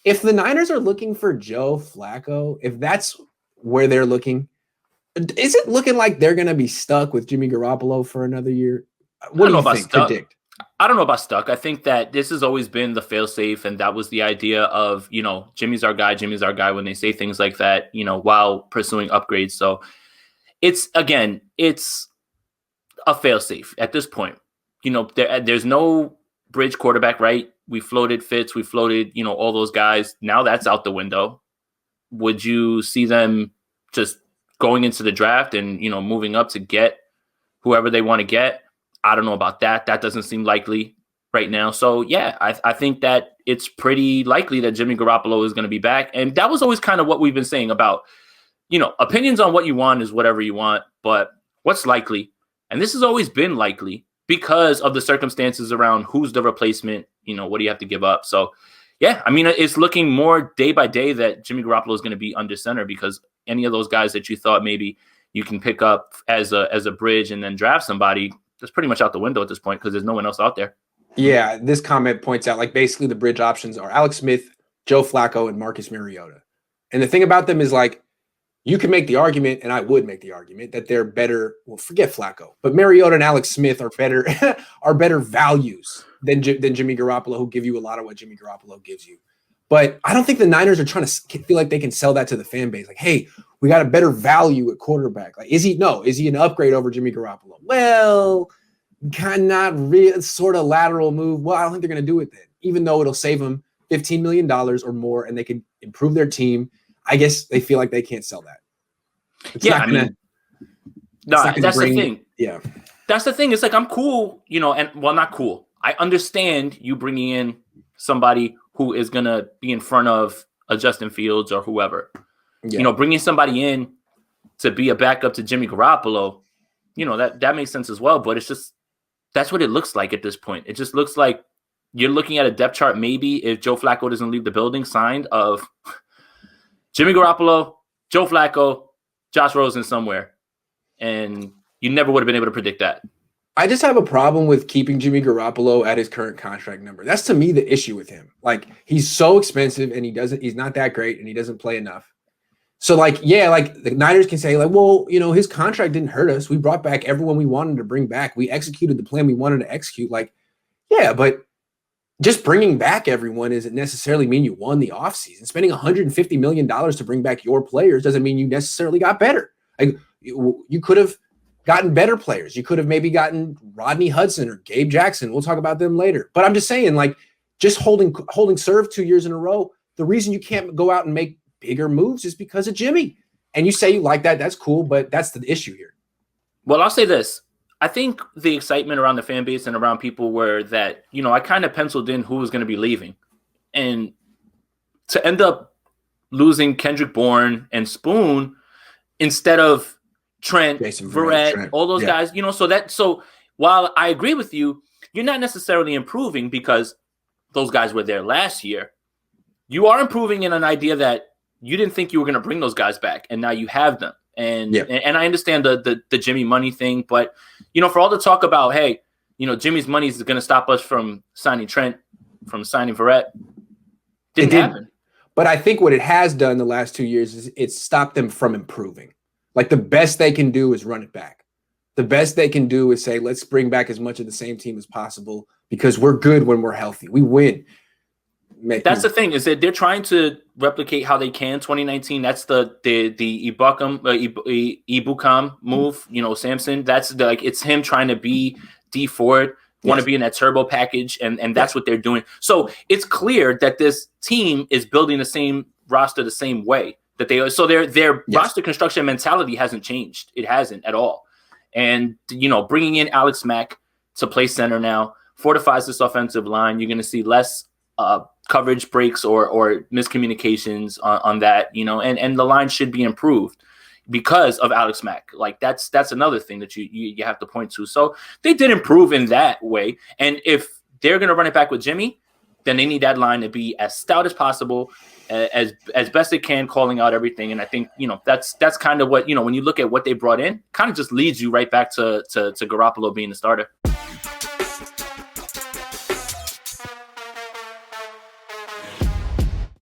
if the Niners are looking for Joe Flacco, if that's where they're looking, is it looking like they're going to be stuck with Jimmy Garoppolo for another year? What do you think? Predict. I don't know about stuck. I think that this has always been the fail-safe, and that was the idea of, Jimmy's our guy when they say things like that, while pursuing upgrades. So it's a fail-safe at this point. There's no bridge quarterback, right? We floated Fitz, we floated, all those guys. Now that's out the window. Would you see them just going into the draft and, moving up to get whoever they want to get? I don't know about that. That doesn't seem likely right now. So, yeah, I think that it's pretty likely that Jimmy Garoppolo is going to be back. And that was always kind of what we've been saying about, opinions on what you want is whatever you want. But what's likely? And this has always been likely because of the circumstances around who's the replacement, what do you have to give up? So, yeah, I mean, it's looking more day by day that Jimmy Garoppolo is going to be under center because any of those guys that you thought maybe you can pick up as a bridge and then draft somebody, that's pretty much out the window at this point because there's no one else out there. Yeah, this comment points out, like, basically the bridge options are Alex Smith, Joe Flacco, and Marcus Mariota. And the thing about them is, like, you can make the argument, and I would make the argument, that they're better. Well, forget Flacco, but Mariota and Alex Smith are better are better values than Jimmy Garoppolo, who give you a lot of what Jimmy Garoppolo gives you. But I don't think the Niners are trying to feel like they can sell that to the fan base. Like, hey, we got a better value at quarterback. Like, is he an upgrade over Jimmy Garoppolo? Well, kind of not real, sort of lateral move. Well, I don't think they're going to do it then, even though it'll save them $15 million or more and they can improve their team. I guess they feel like they can't sell that. That's the thing. Yeah. That's the thing. It's like, I'm cool, not cool. I understand you bringing in somebody who is going to be in front of a Justin Fields or whoever. Yeah. Bringing somebody in to be a backup to Jimmy Garoppolo, that makes sense as well. But it's just, that's what it looks like at this point. It just looks like you're looking at a depth chart, maybe if Joe Flacco doesn't leave the building, signed of Jimmy Garoppolo, Joe Flacco, Josh Rosen somewhere. And you never would have been able to predict that. I just have a problem with keeping Jimmy Garoppolo at his current contract number. That's, to me, the issue with him. Like, he's so expensive and he's not that great and he doesn't play enough. So, the Niners can say, well, his contract didn't hurt us. We brought back everyone we wanted to bring back. We executed the plan we wanted to execute. Yeah, but just bringing back everyone doesn't necessarily mean you won the offseason. Spending $150 million to bring back your players doesn't mean you necessarily got better. You could have gotten better players. You could have maybe gotten Rodney Hudson or Gabe Jackson. We'll talk about them later. But I'm just saying, just holding serve 2 years in a row, the reason you can't go out and make bigger moves is because of Jimmy. And you say you like that, that's cool, but that's the issue here. Well, I'll say this. I think the excitement around the fan base and around people were that, I kind of penciled in who was going to be leaving. And to end up losing Kendrick Bourne and Spoon instead of Trent, Verrett, all those guys, so while I agree with you, you're not necessarily improving because those guys were there last year. You are improving in an idea that you didn't think you were going to bring those guys back, and now you have them. And I understand the Jimmy money thing, but for all the talk about, hey, Jimmy's money is going to stop us from signing Trent, from signing Verrett, didn't happen. But I think what it has done the last 2 years is it's stopped them from improving. The best they can do is run it back. The best they can do is say, let's bring back as much of the same team as possible because we're good when we're healthy. We win. That's the thing, is that they're trying to replicate how they can 2019. That's the Ibukam move, Samson. That's it's him trying to be D Ford, want to be in that turbo package, and that's what they're doing. So it's clear that this team is building the same roster the same way. Their roster construction mentality hasn't changed. It hasn't at all. And, bringing in Alex Mack to play center now fortifies this offensive line. You're going to see less coverage breaks or miscommunications on that, and the line should be improved because of Alex Mack. That's another thing that you have to point to. So they did improve in that way. And if they're going to run it back with Jimmy, then they need that line to be as stout as possible, as best they can, calling out everything. And I think, that's kind of what, when you look at what they brought in, kind of just leads you right back to Garoppolo being the starter.